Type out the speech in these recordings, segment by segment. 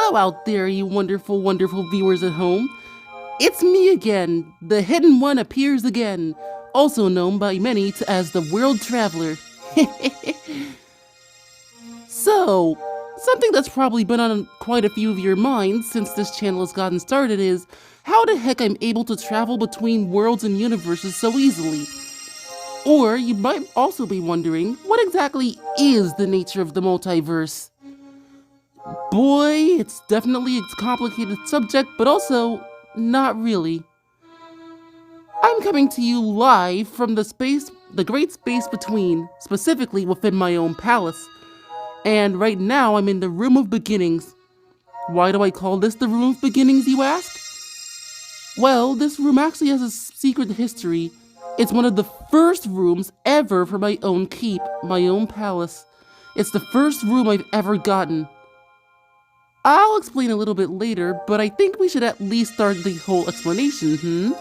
Hello out there, you wonderful, wonderful viewers at home. It's me again. The Hidden One appears again, also known by many as the World Traveler. So, something that's probably been on quite a few of your minds since this channel has gotten started is how the heck I'm able to travel between worlds and universes so easily. Or you might also be wondering, what exactly is the nature of the multiverse? Boy, it's definitely a complicated subject, but also not really. I'm coming to you live from the great space between, specifically within my own palace. And right now I'm in the Room of Beginnings. Why do I call this the Room of Beginnings, you ask? Well, this room actually has a secret history. It's one of the first rooms ever for my own keep, my own palace. It's the first room I've ever gotten. I'll explain a little bit later, but I think we should at least start the whole explanation,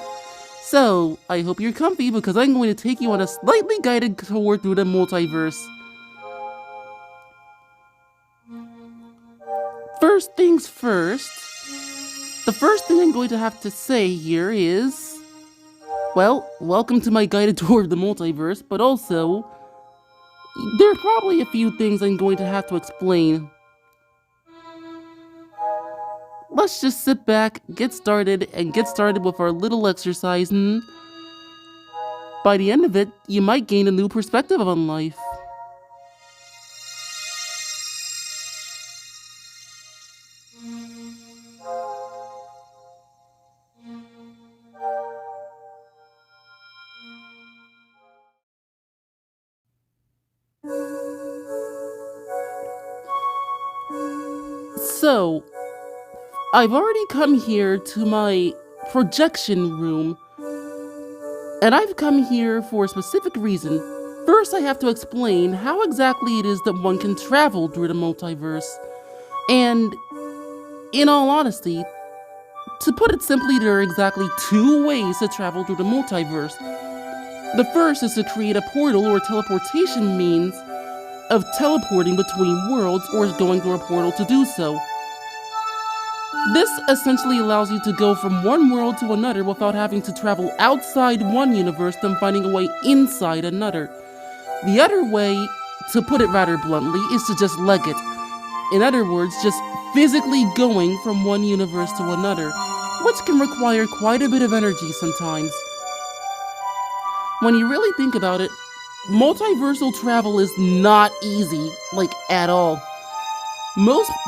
So, I hope you're comfy because I'm going to take you on a slightly guided tour through the multiverse. First things first, the first thing I'm going to have to say here is, well, welcome to my guided tour of the multiverse, but also, there are probably a few things I'm going to have to explain. Let's just sit back, get started with our little exercise, by the end of it, you might gain a new perspective on life. So, I've already come here to my projection room, and I've come here for a specific reason. First, I have to explain how exactly it is that one can travel through the multiverse. And, in all honesty, to put it simply, there are exactly two ways to travel through the multiverse. The first is to create a portal or teleportation means of teleporting between worlds or going through a portal to do so. This essentially allows you to go from one world to another without having to travel outside one universe then finding a way inside another. The other way, to put it rather bluntly, is to just leg it. In other words, just physically going from one universe to another, which can require quite a bit of energy sometimes. When you really think about it, multiversal travel is not easy, like at all.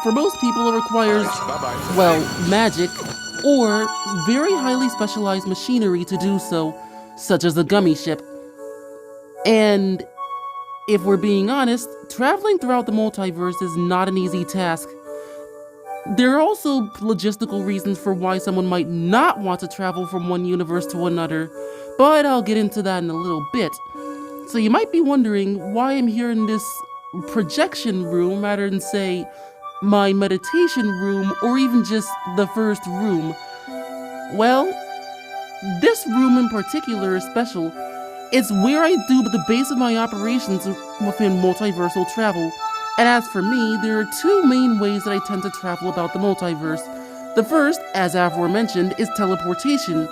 For most people it requires, well, magic, or very highly specialized machinery to do so, such as a gummy ship. And if we're being honest, traveling throughout the multiverse is not an easy task. There are also logistical reasons for why someone might not want to travel from one universe to another, but I'll get into that in a little bit. So you might be wondering why I'm here in this projection room rather than, say, my meditation room or even just the first room. Well, this room in particular is special. It's where I do the base of my operations within multiversal travel. And as for me, there are two main ways that I tend to travel about the multiverse. The first, as aforementioned, is teleportation.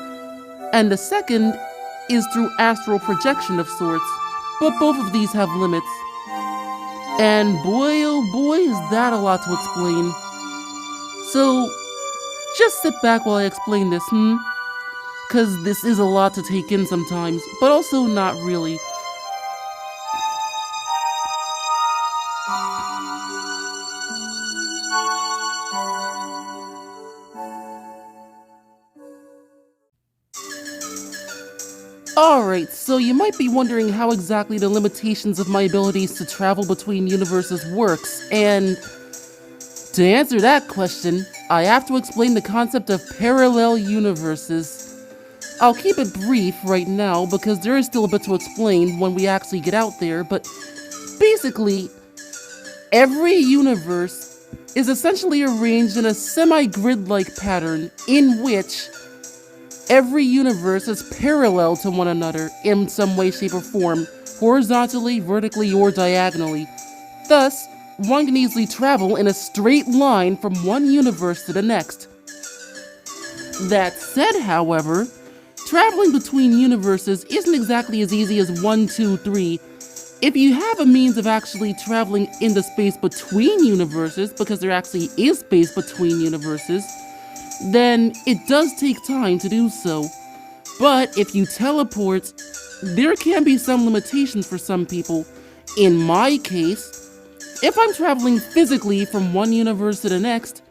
And the second is through astral projection of sorts. But both of these have limits. And boy, oh boy, is that a lot to explain. So, just sit back while I explain this, Cause this is a lot to take in sometimes, but also not really. Alright, so you might be wondering how exactly the limitations of my abilities to travel between universes works, and to answer that question, I have to explain the concept of parallel universes. I'll keep it brief right now because there is still a bit to explain when we actually get out there, but basically, every universe is essentially arranged in a semi-grid-like pattern in which every universe is parallel to one another in some way, shape, or form, horizontally, vertically, or diagonally. Thus, one can easily travel in a straight line from one universe to the next. That said, however, traveling between universes isn't exactly as easy as 1, 2, 3. If you have a means of actually traveling in the space between universes, because there actually is space between universes, then it does take time to do so. But if you teleport, there can be some limitations for some people. In my case, if I'm traveling physically from one universe to the next,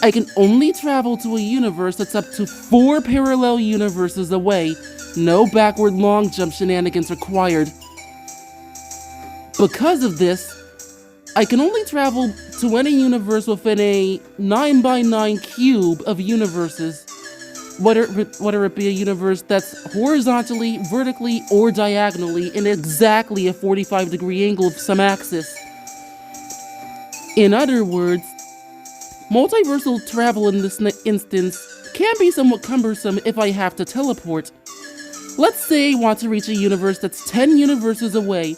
I can only travel to a universe that's up to 4 parallel universes away. No backward long jump shenanigans required. Because of this, I can only travel to any universe within a 9x9 cube of universes, whether it be a universe that's horizontally, vertically, or diagonally in exactly a 45-degree angle of some axis. In other words, multiversal travel in this instance can be somewhat cumbersome if I have to teleport. Let's say I want to reach a universe that's 10 universes away.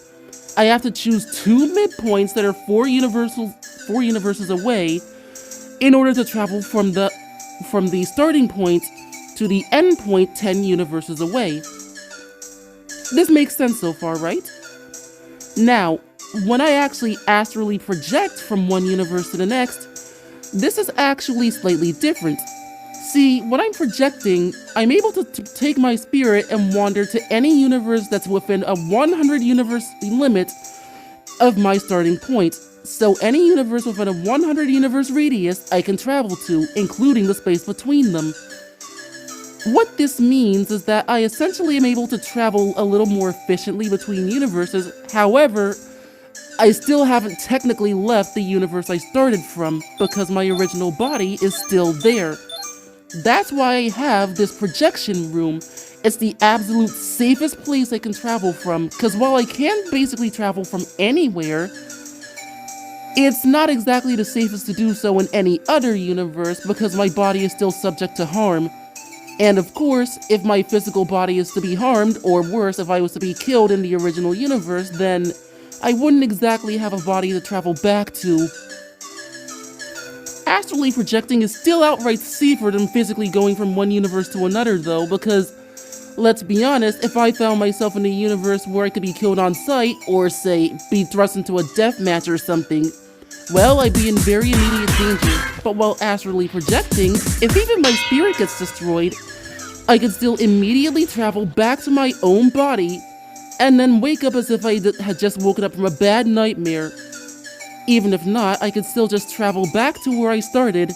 I have to choose 2 midpoints that are 4 universes away in order to travel from the starting point to the end point 10 universes away. This makes sense so far, right? Now, when I actually astrally project from one universe to the next, this is actually slightly different. See, when I'm projecting, I'm able to take my spirit and wander to any universe that's within a 100 universe limit of my starting point. So any universe within a 100 universe radius I can travel to, including the space between them. What this means is that I essentially am able to travel a little more efficiently between universes. However, I still haven't technically left the universe I started from because my original body is still there. That's why I have this projection room. It's the absolute safest place I can travel from, because while I can basically travel from anywhere, it's not exactly the safest to do so in any other universe because my body is still subject to harm. And of course, if my physical body is to be harmed, or worse, if I was to be killed in the original universe, then I wouldn't exactly have a body to travel back to. Astrally projecting is still outright safer than physically going from one universe to another though, because, let's be honest, if I found myself in a universe where I could be killed on sight, or say, be thrust into a death match or something, well, I'd be in very immediate danger. But while astrally projecting, if even my spirit gets destroyed, I could still immediately travel back to my own body, and then wake up as if I had just woken up from a bad nightmare. Even if not, I could still just travel back to where I started,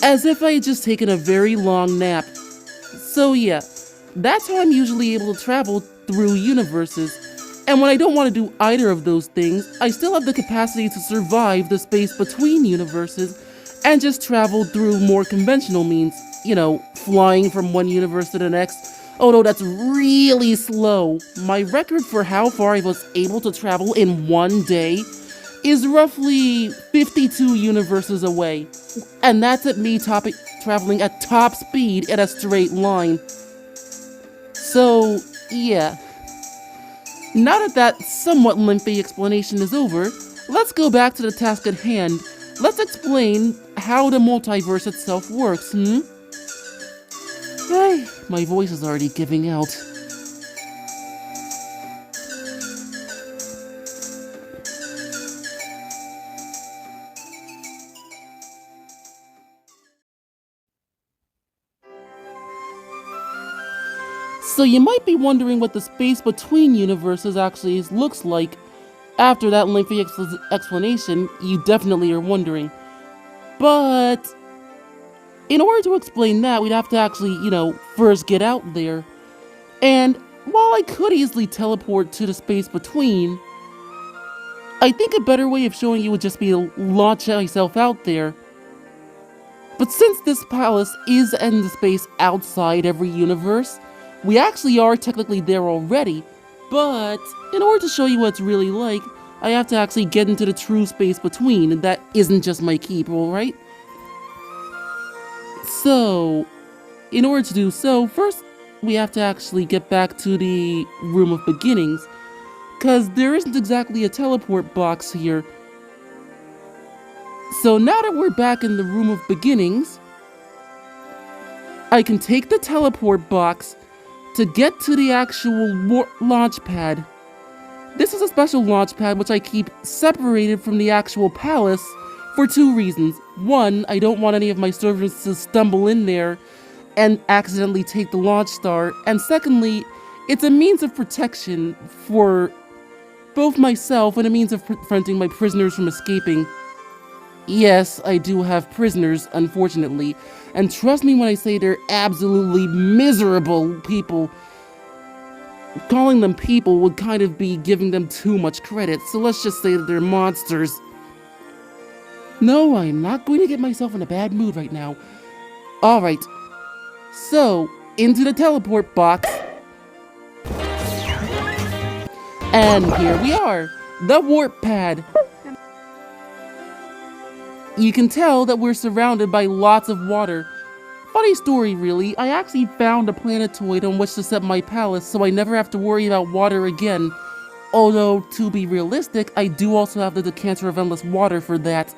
as if I had just taken a very long nap. So yeah, that's how I'm usually able to travel through universes. And when I don't want to do either of those things, I still have the capacity to survive the space between universes and just travel through more conventional means. You know, flying from one universe to the next. Although that's really slow. My record for how far I was able to travel in one day is roughly 52 universes away. And that's at me traveling at top speed in a straight line. So, yeah. Now that that somewhat lengthy explanation is over, let's go back to the task at hand. Let's explain how the multiverse itself works, Hey, my voice is already giving out. So you might be wondering what the space between universes actually looks like. After that lengthy explanation, you definitely are wondering. But in order to explain that, we'd have to actually, first get out there. And while I could easily teleport to the space between, I think a better way of showing you would just be to launch myself out there. But since this palace is in the space outside every universe, we actually are technically there already. But in order to show you what it's really like, I have to actually get into the true space between, and that isn't just my keep, alright? So, in order to do so, first we have to actually get back to the room of beginnings, because there isn't exactly a teleport box here. So now that we're back in the room of beginnings, I can take the teleport box to get to the actual launch pad. This is a special launch pad which I keep separated from the actual palace for two reasons. One, I don't want any of my servants to stumble in there and accidentally take the launch star, and secondly, it's a means of protection for both myself and a means of preventing my prisoners from escaping. Yes, I do have prisoners, unfortunately, and trust me when I say they're absolutely miserable people. Calling them people would kind of be giving them too much credit, so let's just say that they're monsters. No, I'm not going to get myself in a bad mood right now. Alright, so, into the teleport box. And here we are, the warp pad. You can tell that we're surrounded by lots of water. Funny story, really. I actually found a planetoid on which to set my palace, so I never have to worry about water again. Although, to be realistic, I do also have the decanter of endless water for that.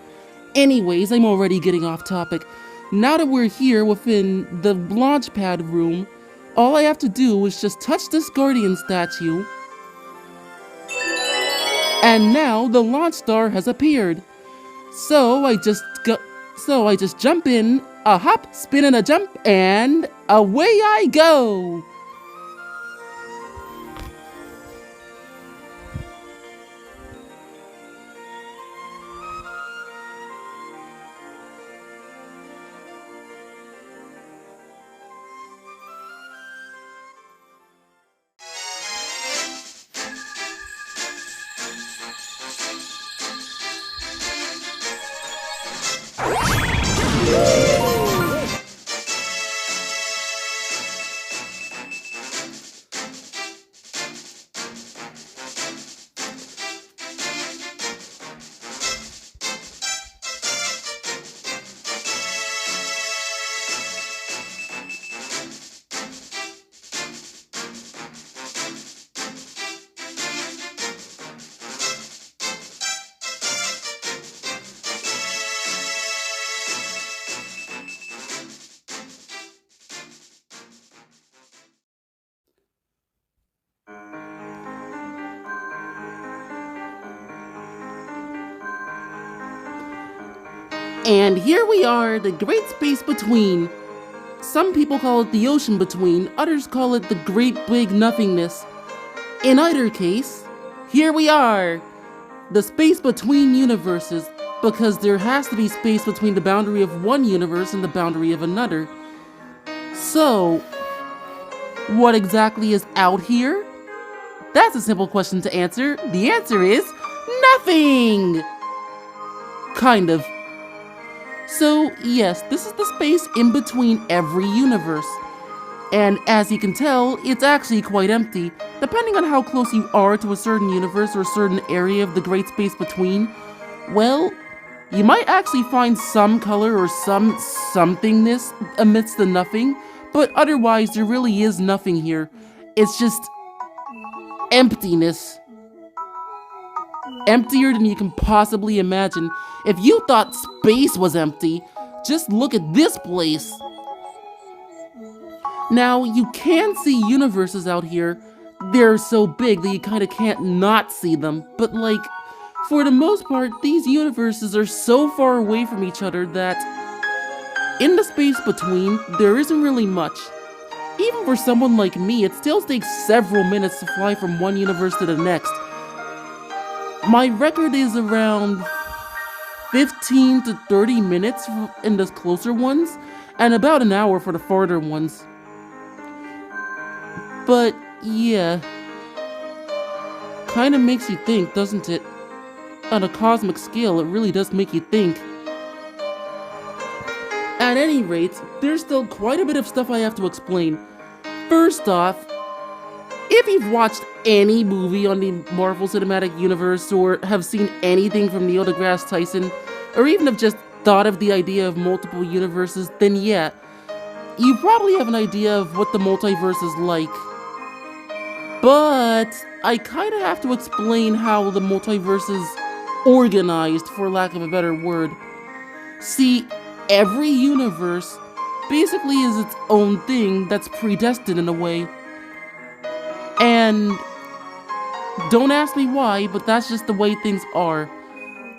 Anyways, I'm already getting off topic. Now that we're here within the launch pad room, all I have to do is just touch this guardian statue. And now the launch star has appeared. So I just jump in, a hop, spin and a jump, and away I go! And here we are, the great space between. Some people call it the ocean between, others call it the great big nothingness. In either case, here we are, the space between universes, because there has to be space between the boundary of one universe and the boundary of another. So, what exactly is out here? That's a simple question to answer. The answer is nothing! Kind of. So, yes, this is the space in between every universe. And as you can tell, it's actually quite empty. Depending on how close you are to a certain universe or a certain area of the great space between, well, you might actually find some color or some somethingness amidst the nothing, but otherwise there really is nothing here. It's just emptiness. Emptier than you can possibly imagine. If you thought space was empty, just look at this place. Now, you can see universes out here. They're so big that you kind of can't not see them. But like, for the most part, these universes are so far away from each other that in the space between, there isn't really much. Even for someone like me, it still takes several minutes to fly from one universe to the next. My record is around 15 to 30 minutes in the closer ones, and about an hour for the farther ones. But yeah, kinda makes you think, doesn't it? On a cosmic scale, it really does make you think. At any rate, there's still quite a bit of stuff I have to explain. First off, if you've watched any movie on the Marvel Cinematic Universe or have seen anything from Neil deGrasse Tyson, or even have just thought of the idea of multiple universes, then yeah, you probably have an idea of what the multiverse is like. But I kinda have to explain how the multiverse is organized, for lack of a better word. See, every universe basically is its own thing that's predestined in a way. And don't ask me why, but that's just the way things are.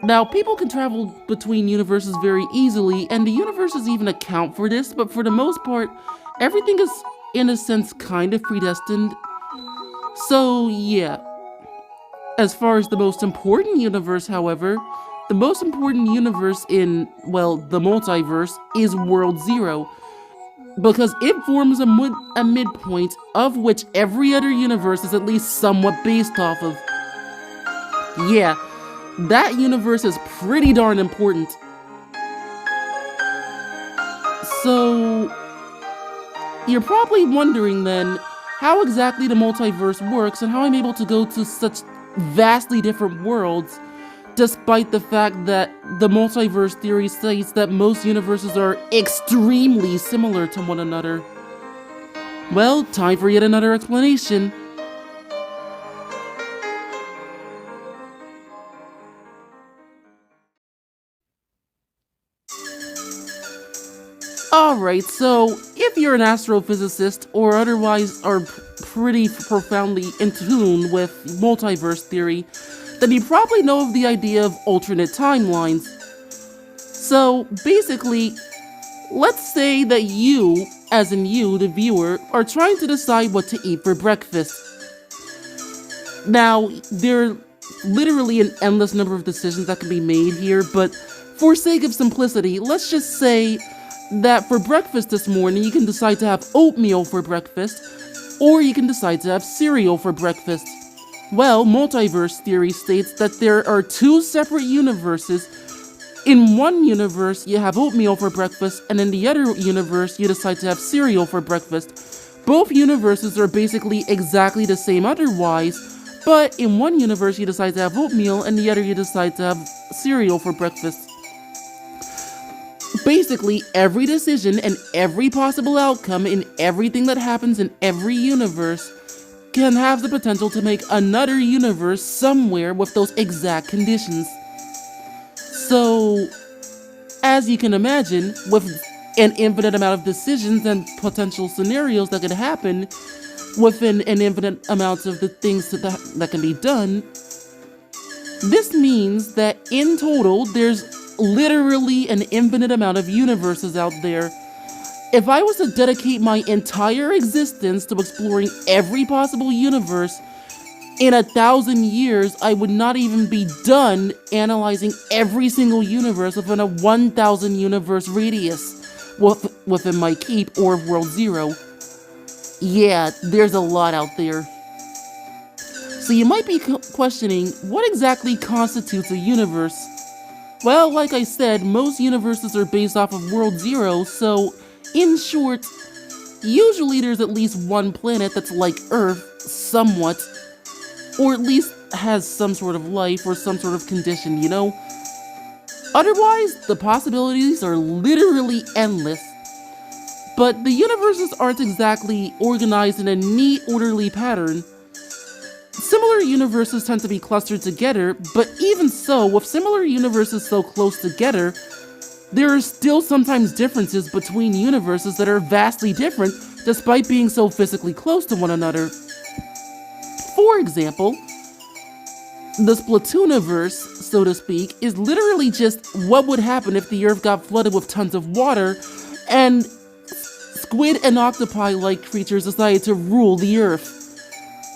Now, people can travel between universes very easily, and the universes even account for this, but for the most part, everything is, in a sense, kind of predestined. So, yeah. As far as the most important universe, however, the most important universe in, well, the multiverse is World Zero, because it forms a midpoint of which every other universe is at least somewhat based off of. Yeah, that universe is pretty darn important. So, you're probably wondering then how exactly the multiverse works and how I'm able to go to such vastly different worlds, despite the fact that the multiverse theory states that most universes are extremely similar to one another. Well, time for yet another explanation. Alright, so if you're an astrophysicist or otherwise are pretty profoundly in tune with multiverse theory, then you probably know of the idea of alternate timelines. So basically, let's say that you, as in you, the viewer, are trying to decide what to eat for breakfast. Now, there are literally an endless number of decisions that can be made here, but for sake of simplicity, let's just say that for breakfast this morning, you can decide to have oatmeal for breakfast, or you can decide to have cereal for breakfast. Well, multiverse theory states that there are two separate universes. In one universe, you have oatmeal for breakfast, and in the other universe, you decide to have cereal for breakfast. Both universes are basically exactly the same otherwise, but in one universe, you decide to have oatmeal, and the other, you decide to have cereal for breakfast. Basically, every decision and every possible outcome in everything that happens in every universe can have the potential to make another universe somewhere with those exact conditions. So, as you can imagine, with an infinite amount of decisions and potential scenarios that could happen within an infinite amount of the things that can be done, this means that in total, there's literally an infinite amount of universes out there. If I was to dedicate my entire existence to exploring every possible universe, in 1,000 years, I would not even be done analyzing every single universe within a 1,000 universe radius within my keep or World Zero. Yeah, there's a lot out there. So you might be questioning, what exactly constitutes a universe? Well, like I said, most universes are based off of World Zero, so in short, usually there's at least one planet that's like Earth, somewhat, or at least has some sort of life or some sort of condition, you know? Otherwise, the possibilities are literally endless. But the universes aren't exactly organized in a neat, orderly pattern. Similar universes tend to be clustered together, but even so, with similar universes so close together, there are still sometimes differences between universes that are vastly different despite being so physically close to one another. For example, the Splatooniverse, so to speak, is literally just what would happen if the Earth got flooded with tons of water and squid and octopi-like creatures decided to rule the Earth.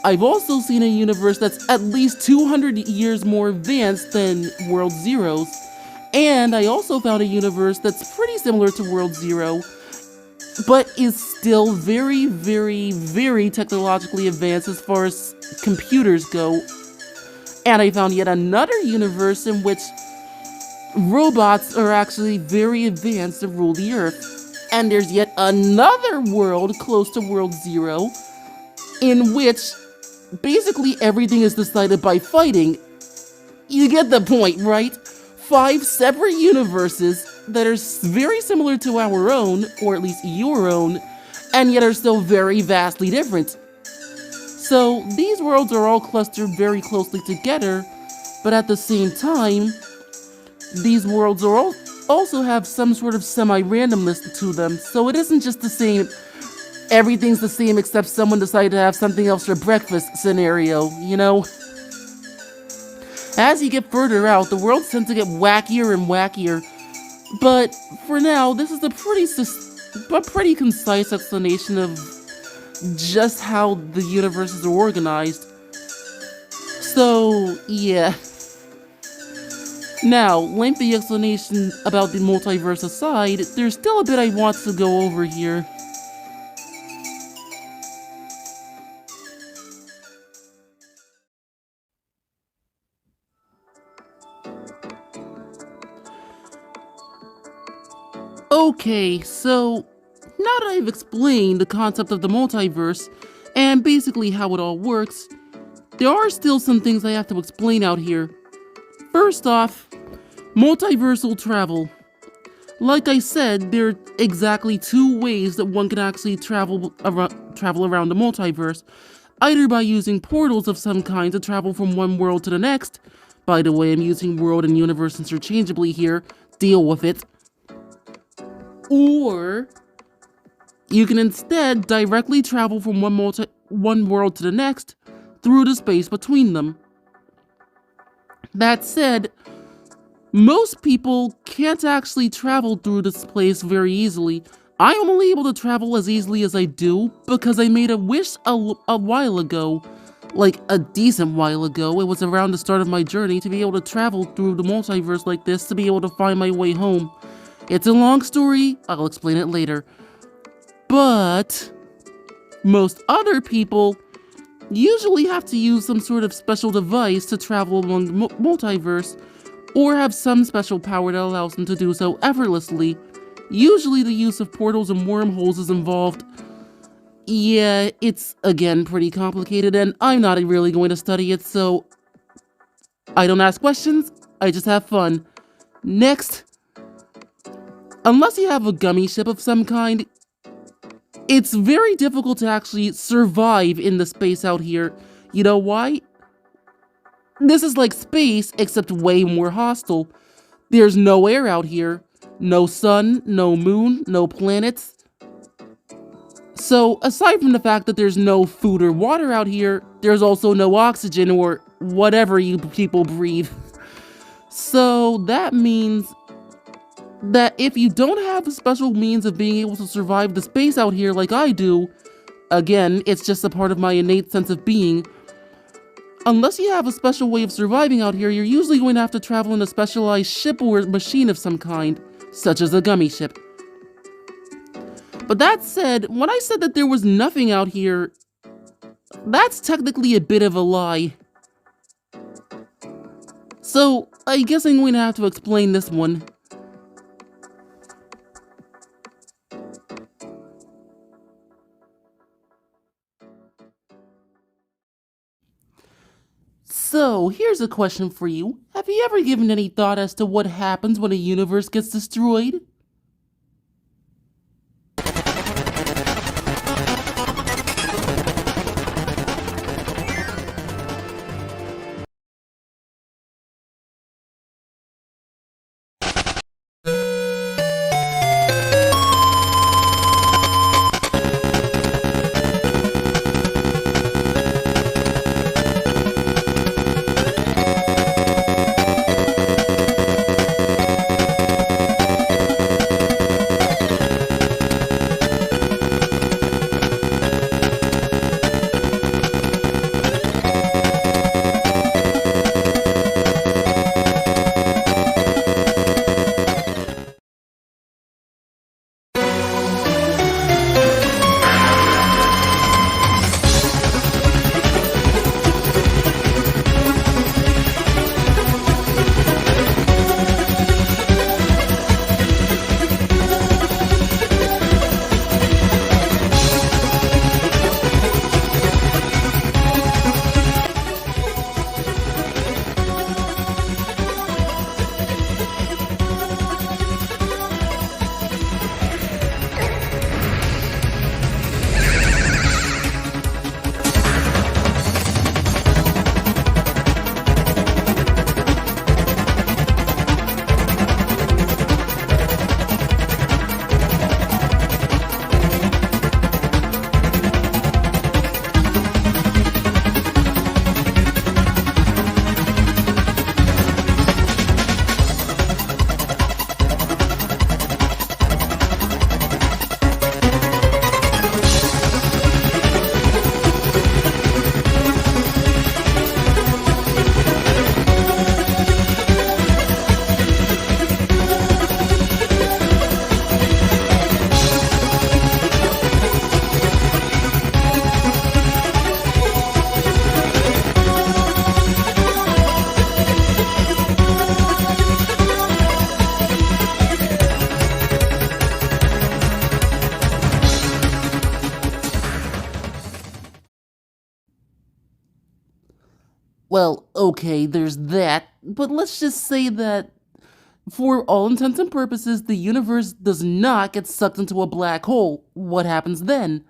I've also seen a universe that's at least 200 years more advanced than World Zero's, and I also found a universe that's pretty similar to World Zero, but is still very, very, very technologically advanced as far as computers go. And I found yet another universe in which robots are actually very advanced to rule the Earth. And there's yet another world close to World Zero in which basically everything is decided by fighting. You get the point, right? 5 separate universes that are very similar to our own, or at least your own, and yet are still very vastly different. So these worlds are all clustered very closely together, but at the same time, these worlds are all also have some sort of semi-randomness to them, so it isn't just the same, everything's the same except someone decided to have something else for breakfast scenario, you know? As you get further out, the worlds tend to get wackier and wackier, but for now, this is a pretty concise explanation of just how the universes are organized. So, yeah. Now, lengthy explanation about the multiverse aside, there's still a bit I want to go over here. Okay, so now that I've explained the concept of the multiverse and basically how it all works, there are still some things I have to explain out here. First off, multiversal travel. Like I said, there are exactly two ways that one can actually travel around the multiverse. Either by using portals of some kind to travel from one world to the next. By the way, I'm using world and universe interchangeably here. Deal with it. Or you can instead directly travel from one world to the next through the space between them. That said, most people can't actually travel through this place very easily. I'm only able to travel as easily as I do because I made a wish a while ago. Like a decent while ago. It was around the start of my journey to be able to travel through the multiverse like this to be able to find my way home. It's a long story, I'll explain it later. But most other people usually have to use some sort of special device to travel along the multiverse, or have some special power that allows them to do so effortlessly. Usually the use of portals and wormholes is involved. Yeah, it's again pretty complicated and I'm not really going to study it, so I don't ask questions, I just have fun. Next. Unless you have a gummy ship of some kind, it's very difficult to actually survive in the space out here. You know why? This is like space, except way more hostile. There's no air out here. No sun, no moon, no planets. So, aside from the fact that there's no food or water out here, there's also no oxygen or whatever you people breathe. So, that means that if you don't have a special means of being able to survive the space out here like I do, again, it's just a part of my innate sense of being, unless you have a special way of surviving out here, you're usually going to have to travel in a specialized ship or machine of some kind, such as a gummy ship. But that said, when I said that there was nothing out here, that's technically a bit of a lie. So, I guess I'm going to have to explain this one. So, here's a question for you. Have you ever given any thought as to what happens when a universe gets destroyed? Well, okay, there's that, but let's just say that for all intents and purposes, the universe does not get sucked into a black hole. What happens then?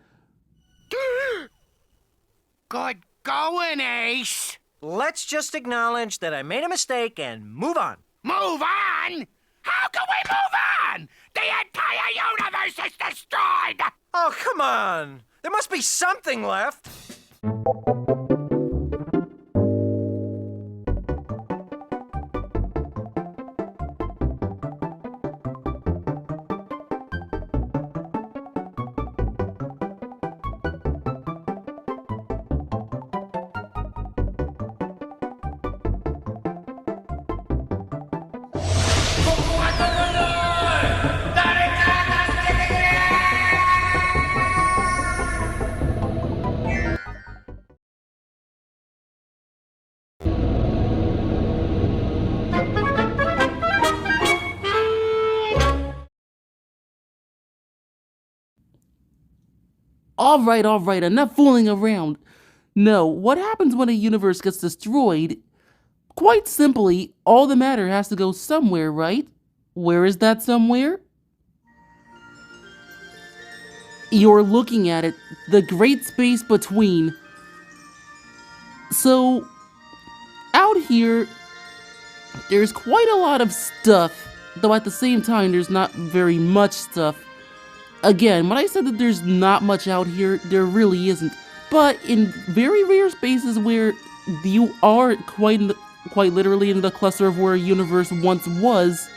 Good going, Ace. Let's just acknowledge that I made a mistake and move on. Move on? How can we move on? The entire universe is destroyed! Oh, come on! There must be something left! Alright, enough fooling around. No, what happens when a universe gets destroyed? Quite simply, all the matter has to go somewhere, right? Where is that somewhere? You're looking at it, the great space between. So, out here, there's quite a lot of stuff, though at the same time, there's not very much stuff. Again, when I said that there's not much out here, there really isn't. But in very rare spaces where you are quite literally in the cluster of where a universe once was,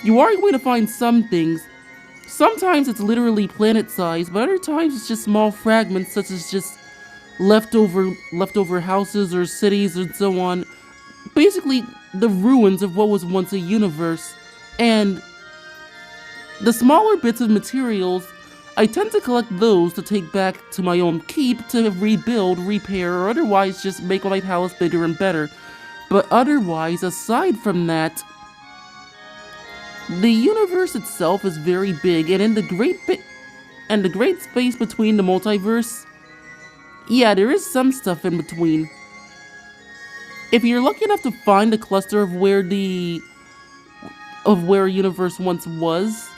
you are going to find some things. Sometimes it's literally planet-sized, but other times it's just small fragments, such as just leftover houses or cities and so on. Basically, the ruins of what was once a universe. And the smaller bits of materials, I tend to collect those to take back to my own keep to rebuild, repair, or otherwise just make my palace bigger and better. But otherwise, aside from that, the universe itself is very big, and in the great space between the multiverse, yeah, there is some stuff in between. If you're lucky enough to find a cluster of where a universe once was,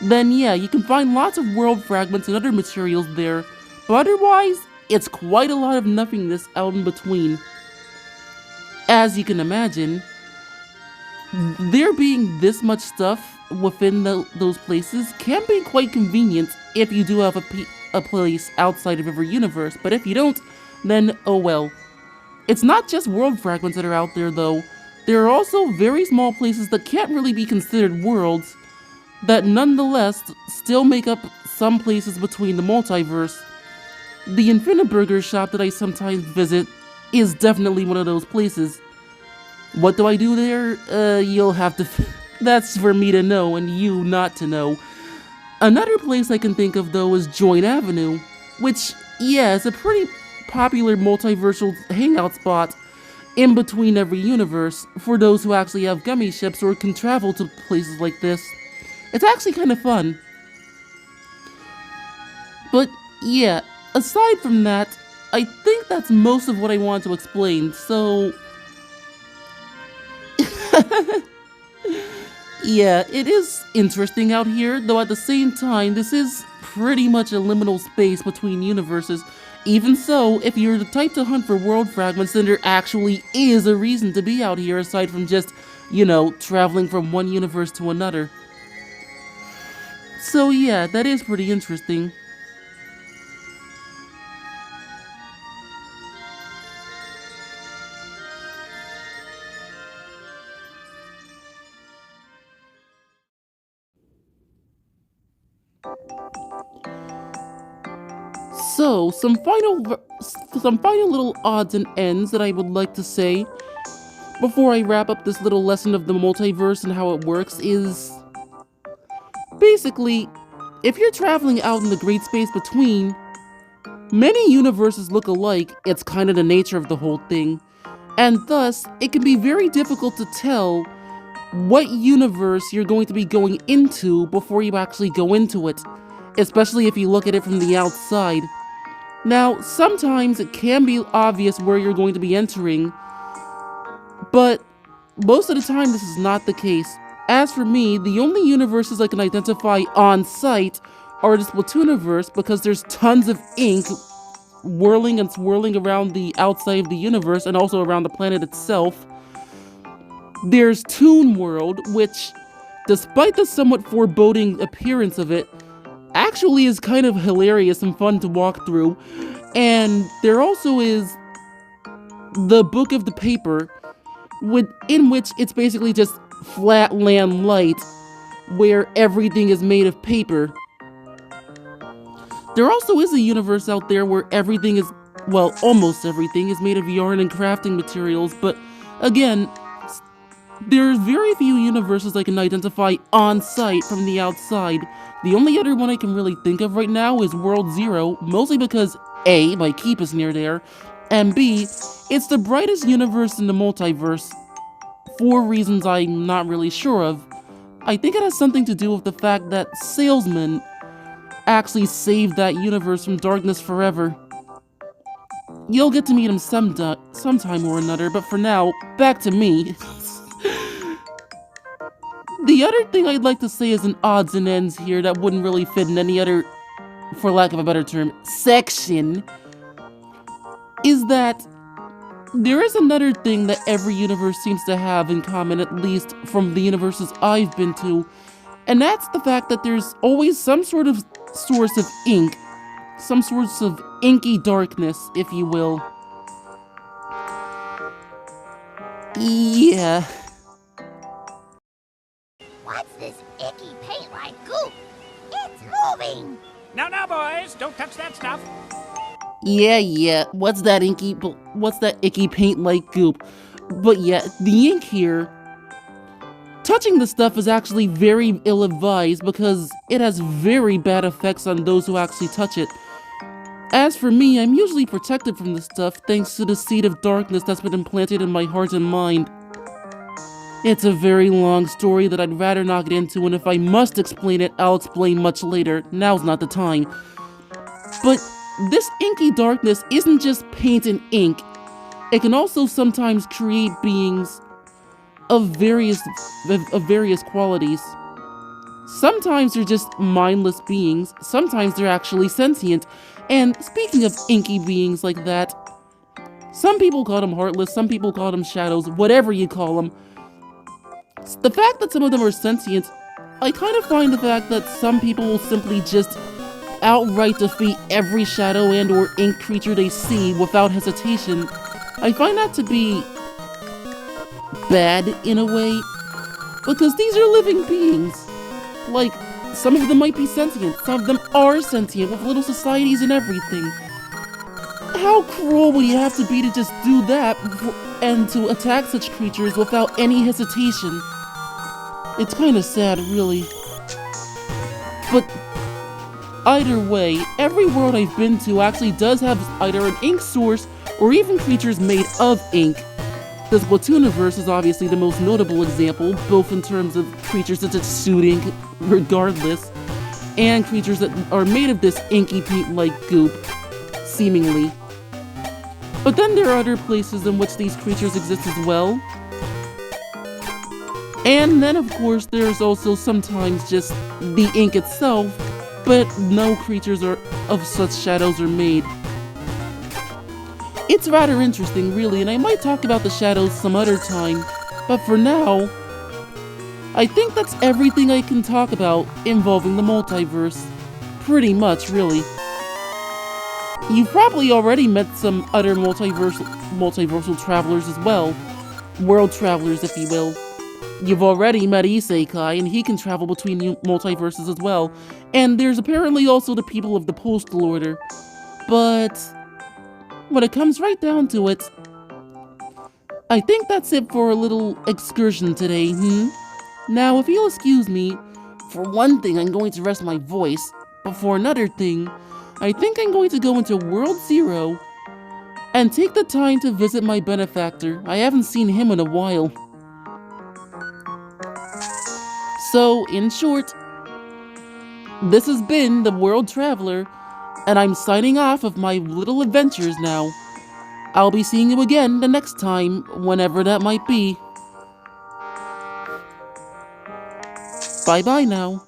then yeah, you can find lots of world fragments and other materials there, but otherwise, it's quite a lot of nothingness out in between. As you can imagine, there being this much stuff within those places can be quite convenient if you do have a place outside of every universe, but if you don't, then oh well. It's not just world fragments that are out there though. There are also very small places that can't really be considered worlds, that nonetheless still make up some places between the multiverse. The Infiniburger shop that I sometimes visit is definitely one of those places. What do I do there? You'll have to... That's for me to know and you not to know. Another place I can think of though is Joint Avenue, which, yeah, is a pretty popular multiversal hangout spot in between every universe for those who actually have gummy ships or can travel to places like this. It's actually kind of fun. But yeah, aside from that, I think that's most of what I wanted to explain, so... Yeah, it is interesting out here, though at the same time, this is pretty much a liminal space between universes. Even so, if you're the type to hunt for world fragments, then there actually is a reason to be out here aside from just, you know, traveling from one universe to another. So yeah, that is pretty interesting. So, some final little odds and ends that I would like to say before I wrap up this little lesson of the multiverse and how it works is... Basically, if you're traveling out in the great space between, many universes look alike, it's kind of the nature of the whole thing, and thus, it can be very difficult to tell what universe you're going to be going into before you actually go into it, especially if you look at it from the outside. Now, sometimes it can be obvious where you're going to be entering, but most of the time this is not the case. As for me, the only universes I can identify on site are the Splatooniverse because there's tons of ink whirling and swirling around the outside of the universe and also around the planet itself. There's Toon World, which, despite the somewhat foreboding appearance of it, actually is kind of hilarious and fun to walk through. And there also is the Book of the Paper, in which it's basically just Flatland Light, where everything is made of paper. There also is a universe out there where everything is, well, almost everything is made of yarn and crafting materials, but again, there's very few universes I can identify on site from the outside. The only other one I can really think of right now is World Zero, mostly because A, my keep is near there, and B, it's the brightest universe in the multiverse, for reasons I'm not really sure of. I think it has something to do with the fact that Salesman actually saved that universe from darkness forever. You'll get to meet him sometime or another, but for now, back to me. The other thing I'd like to say is an odds and ends here that wouldn't really fit in any other, for lack of a better term, section, is that there is another thing that every universe seems to have in common, at least from the universes I've been to, and that's the fact that there's always some sort of source of ink, some sorts of inky darkness, if you will. Yeah. What's this icky paint-like goop? It's moving! Now, boys, don't touch that stuff. Yeah, what's that icky paint-like goop? But yeah, the ink here, touching the stuff is actually very ill-advised because it has very bad effects on those who actually touch it. As for me, I'm usually protected from this stuff thanks to the seed of darkness that's been implanted in my heart and mind. It's a very long story that I'd rather not get into, and if I must explain it, I'll explain much later. Now's not the time. But this inky darkness isn't just paint and ink. It can also sometimes create beings of various qualities. Sometimes they're just mindless beings, sometimes they're actually sentient, and speaking of inky beings like that, some people call them heartless, some people call them shadows, whatever you call them. The fact that some of them are sentient, I kind of find the fact that some people will simply just outright defeat every shadow and or ink creature they see without hesitation. I find that to be bad in a way, because these are living beings. Like, some of them might be sentient, some of them are sentient with little societies and everything. How cruel would you have to be to just do that and to attack such creatures without any hesitation? It's kind of sad, really. But either way, every world I've been to actually does have either an ink source or even creatures made of ink. The Splatooniverse is obviously the most notable example, both in terms of creatures that exude ink regardless, and creatures that are made of this inky paint-like goop, seemingly. But then there are other places in which these creatures exist as well. And then of course there's also sometimes just the ink itself, but no creatures of such shadows are made. It's rather interesting, really, and I might talk about the shadows some other time, but for now, I think that's everything I can talk about involving the multiverse. Pretty much, really. You've probably already met some other multiversal travelers as well. World travelers, if you will. You've already met Isekai, and he can travel between multiverses as well. And there's apparently also the people of the Postal Order. But when it comes right down to it, I think that's it for a little excursion today, Now, if you'll excuse me, for one thing I'm going to rest my voice, but for another thing, I think I'm going to go into World Zero and take the time to visit my benefactor. I haven't seen him in a while. So, in short, this has been the World Traveler, and I'm signing off of my little adventures now. I'll be seeing you again the next time, whenever that might be. Bye-bye now.